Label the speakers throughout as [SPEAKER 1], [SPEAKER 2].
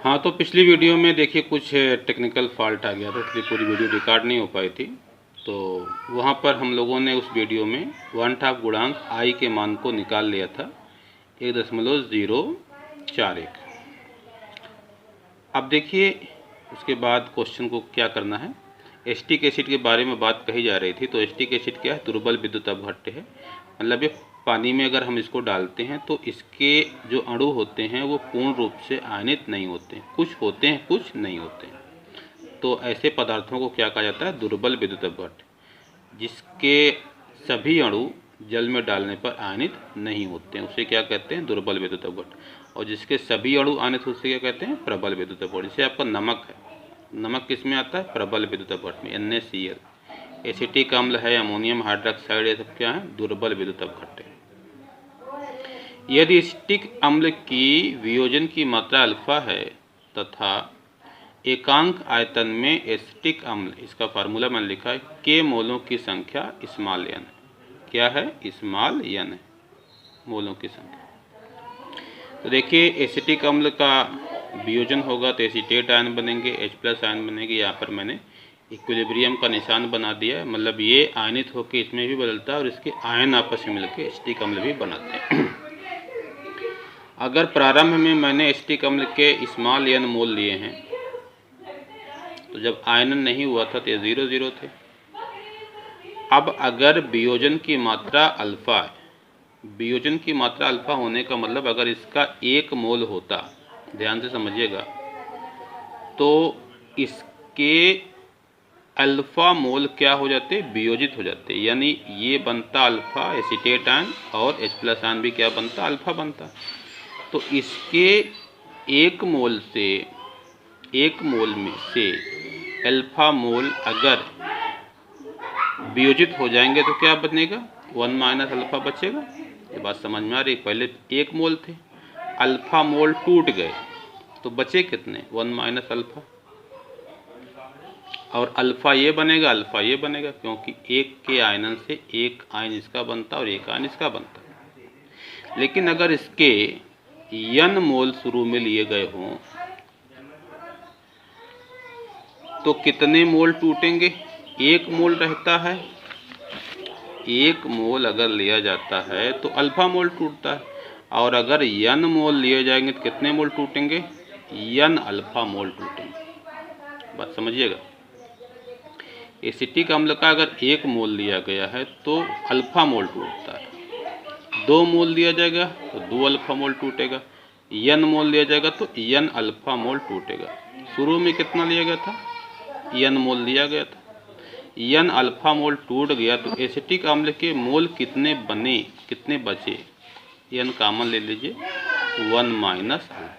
[SPEAKER 1] हाँ, तो पिछली वीडियो में देखिए कुछ टेक्निकल फॉल्ट आ गया था, इसलिए पूरी वीडियो रिकॉर्ड नहीं हो पाई थी। तो वहाँ पर हम लोगों ने उस वीडियो में 1/2 गुणांक आई के मान को निकाल लिया था 1.041। अब देखिए उसके बाद क्वेश्चन को क्या करना है। एसिटिक एसिड के बारे में बात कही जा रही थी। तो एसिटिक एसिड क्या है? दुर्बल विद्युत अपघट्य है। मतलब ये पानी में अगर हम इसको डालते हैं तो इसके जो अणु होते हैं वो पूर्ण रूप से आयनित नहीं होते हैं, कुछ होते हैं कुछ नहीं होते हैं। तो ऐसे पदार्थों को क्या कहा जाता है? दुर्बल विद्युत अपघट्य, जिसके सभी अणु जल में डालने पर आयनित नहीं होते हैं, उसे क्या कहते हैं? दुर्बल विद्युत अपघट्य। और जिसके सभी अणु आयनित होते क्या कहते हैं? प्रबल विद्युत अपघट्य। जैसे आपका नमक है, नमक किस में आता है? प्रबल विद्युत अपघट्य में, NaCl। एसिटिक अम्ल है, अमोनियम हाइड्रॉक्साइड, ये सब क्या है? दुर्बल विद्युत अपघट्य। यदि एसिटिक अम्ल की वियोजन की मात्रा अल्फा है तथा एकांक आयतन में एसिटिक अम्ल, इसका फार्मूला मैंने लिखा है, के मोलों की संख्या स्मॉल n है। क्या है? स्मॉल n है मोलों की संख्या। तो देखिए एसिटिक अम्ल का वियोजन होगा तो एसीटेट आयन बनेंगे, H+ आयन बनेगी। यहाँ पर मैंने इक्विलिब्रियम का निशान बना दिया है, मतलब ये आयनित होकर इसमें भी बदलता है और इसके आयन आपस में मिलकर एसिटिक अम्ल भी बनाते हैं। अगर प्रारंभ में मैंने एसिटिक अम्ल के स्मॉल n मोल लिए हैं तो जब आयनन नहीं हुआ था तो ये 0 0 थे। अब अगर वियोजन की मात्रा अल्फा है, वियोजन की मात्रा अल्फा होने का मतलब अगर इसका 1 मोल होता, ध्यान से समझिएगा, तो इसके अल्फा मोल क्या हो जाते? वियोजित हो जाते। यानी ये बनता अल्फा एसीटेट आयन और H+ आयन भी क्या बनता? अल्फा बनता। तो इसके 1 मोल से, 1 मोल में से अल्फा मोल अगर वियोजित हो जाएंगे तो क्या बनेगा? 1 - अल्फा बचेगा। ये बात समझ में आ रही? पहले 1 मोल थे, अल्फा मोल टूट गए तो बचे कितने? 1 - अल्फा। और अल्फा ये बनेगा, अल्फा ये बनेगा, क्योंकि एक के आयनन से एक आयन इसका बनता और एक आयन इसका बनता। लेकिन अगर इसके n मोल शुरू में लिए गए हों तो कितने मोल टूटेंगे? 1 मोल रहता है, 1 मोल अगर लिया जाता है तो अल्फा मोल टूटता है। और अगर n मोल लिए जाएंगे तो कितने मोल टूटेंगे? n अल्फा मोल टूटेंगे। बात समझिएगा। एसिटिक अम्ल का अगर 1 मोल लिया गया है तो अल्फा मोल टूटता है, 2 मोल दिया जाएगा तो 2 अल्फा मोल टूटेगा, n मोल लिया जाएगा तो n अल्फा मोल टूटेगा। शुरू में कितना लिया गया था? n मोल लिया गया था, n अल्फा मोल टूट गया तो एसिटिक अम्ल के मोल कितने बने, कितने बचे? n कॉमन ले लीजिए, 1 - अल्फा।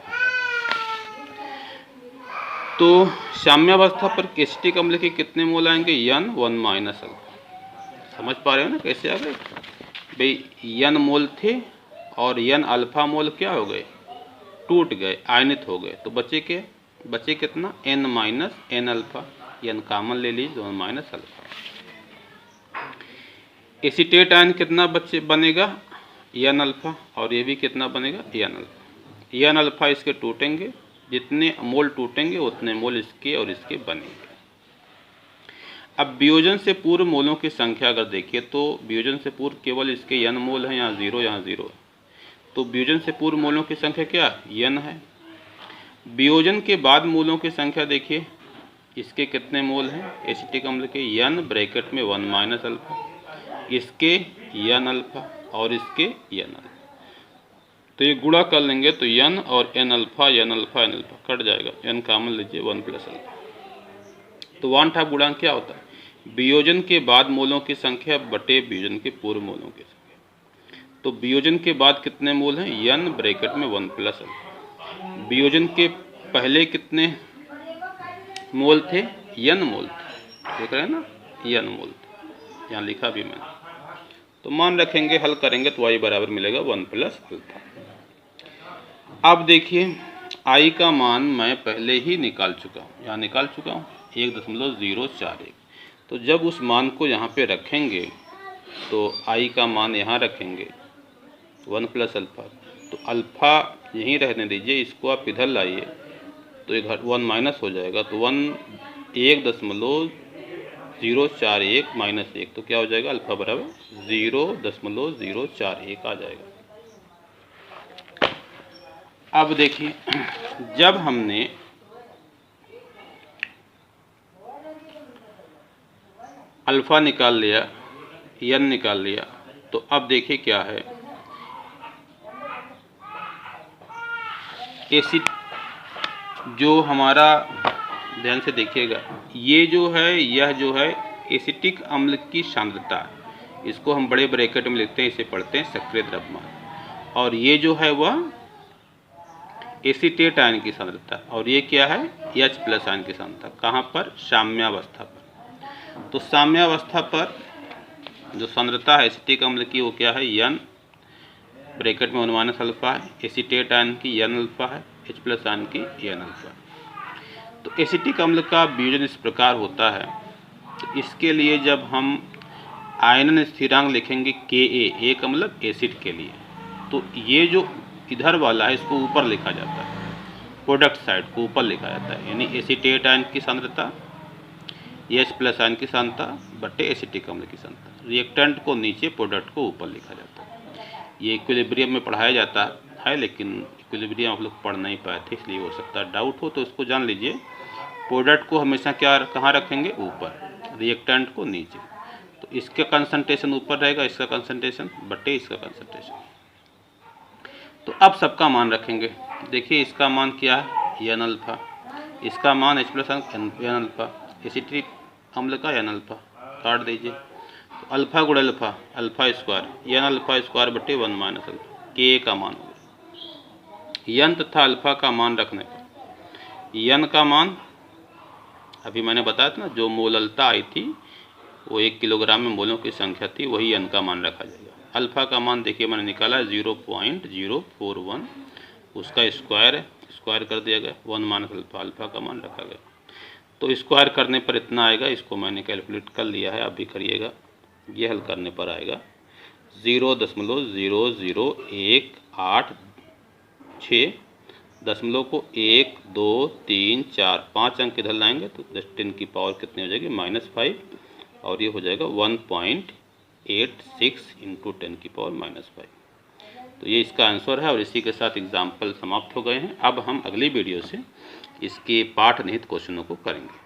[SPEAKER 1] तो साम्यावस्था पर एसिटिक अम्ल के कितने मोल आएंगे? n 1 - alpha. समझ पा रहे हो ना कैसे आ गए भाई? n मोल थे और n अल्फा मोल क्या हो गए? टूट गए, आयनित हो गए। तो बचे के, बचे कितना? n - n alpha. n common ले लीजिए, 1 - अल्फा। एसीटेट आयन कितना बनेगा? n alpha. और ये भी कितना बनेगा? n alpha. n अल्फा इसके टूटेंगे, जितने मोल टूटेंगे उतने मोल इसके और इसके बनेंगे। अब वियोजन से पूर्व मोलों की संख्या अगर देखिए तो वियोजन से पूर्व केवल इसके n मोल हैं, यहाँ 0 यहाँ 0 है। तो वियोजन से पूर्व मोलों की संख्या क्या? n है। वियोजन के बाद मोलों की संख्या देखिए, इसके कितने मोल हैं एसिटिक अम्ल के? n ब्रैकेट में 1 - अल्फा, इसके n अल्फा और इसके n अल्फा। तो ये गुणा कर लेंगे तो n और n alpha, n alpha, n alpha cut जाएगा, n कॉमन लीजिए, 1 + अल्फा। तो 1/2 गुणांक क्या होता है? वियोजन के बाद मोलों की संख्या बटे वियोजन के पूर्व मोलों की संख्या। तो वियोजन के बाद कितने मोल हैं? n ब्रैकेट में 1 + अल्फा। वियोजन के पहले कितने मोल थे? n मोल थे, देख रहे हैं ना, n मोल थे, यहाँ लिखा भी मैंने। तो मान रखेंगे, हल करेंगे तो y बराबर मिलेगा 1 + अल्फा। अब देखिए i का मान मैं पहले ही निकाल चुका हूँ, यहाँ निकाल चुका हूँ 1.041। तो जब उस मान को यहाँ पे रखेंगे तो i का मान यहाँ रखेंगे 1 + अल्फा। तो अल्फा यहीं रहने दीजिए, इसको आप इधर लाइए तो एक 1 माइनस हो जाएगा, तो 1.041 माइनस 1, तो क्या हो जाएगा, अल्फा बराबर 0.041 आ जाएगा। अब देखिए, जब हमने अल्फ़ा निकाल लिया, n निकाल लिया, तो अब देखिए क्या है, एसिड जो हमारा, ध्यान से देखिएगा, ये जो है, यह जो है एसिटिक अम्ल की सांद्रता, इसको हम बड़े ब्रैकेट में लिखते हैं, इसे पढ़ते हैं सक्रिय द्रव्यमान। और ये जो है वह एसीटेट आयन की सांद्रता, और ये क्या है, H+ आयन की सांद्रता। कहाँ पर, साम्यावस्था पर। तो साम्यावस्था पर जो सांद्रता है एसिटिक अम्ल की वो क्या है, N ब्रैकेट में 1 - अल्फा है, एसीटेट आयन की N अल्फा है, H+ आयन की N अल्फा। तो एसिटिक अम्ल का वियोजन इस प्रकार होता है। तो इसके लिए जब हम आयनन स्थिरांक लिखेंगे Ka, A का मतलब एसिड के लिए, तो ये जो इधर वाला है इसको ऊपर लिखा जाता है, प्रोडक्ट साइड को ऊपर लिखा जाता है, यानी एसीटेट आयन की सांद्रता, H+ आयन की सांद्रता बटे एसिटिक अम्ल की सांद्रता। रिएक्टेंट को नीचे, प्रोडक्ट को ऊपर लिखा जाता है। ये इक्विलिब्रियम में पढ़ाया जाता है, लेकिन इक्विलिब्रियम आप लोग पढ़ नहीं पाए थे, इसलिए हो सकता है डाउट हो, तो इसको जान लीजिए। प्रोडक्ट को हमेशा कहाँ रखेंगे, ऊपर, रिएक्टेंट को नीचे। तो इसका कंसंट्रेशन ऊपर रहेगा, इसका कंसंट्रेशन बटे इसका कंसंट्रेशन। तो अब सबका मान रखेंगे। देखिए इसका मान क्या है, N अल्फा, इसका मान H+ N अल्फा, एसिटिक अम्ल का N अल्फा, काट दीजिए। तो अल्फा गुणे alpha, alpha square, N alpha square बटे 1 - अल्फा, K का मान होगा। N तथा अल्फा का मान रखने पर N का मान, अभी मैंने बताया था ना, जो मोललता आई थी वो 1 किलोग्राम में मोलों की संख्या थी, वही N का मान रखा जाएगा। अल्फा का मान देखिए मैंने निकाला 0.041, उसका स्क्वायर है, स्क्वायर कर दिया गया, 1 - अल्फा, अल्फा का मान रखा गया। तो स्क्वायर करने पर इतना आएगा, इसको मैंने कैलकुलेट कर लिया है, आप भी करिएगा। ये हल करने पर आएगा 0.00186, दशमलव को 1 2 3 4 5 अंक इधर लाएंगे तो 10 की पावर कितनी हो जाएगी, -5, और ये हो जाएगा 1.86 × 10 की पावर -5। तो ये इसका आंसर है, और इसी के साथ एग्जाम्पल समाप्त हो गए हैं। अब हम अगली वीडियो से इसके पाठ निहित क्वेश्चनों को करेंगे।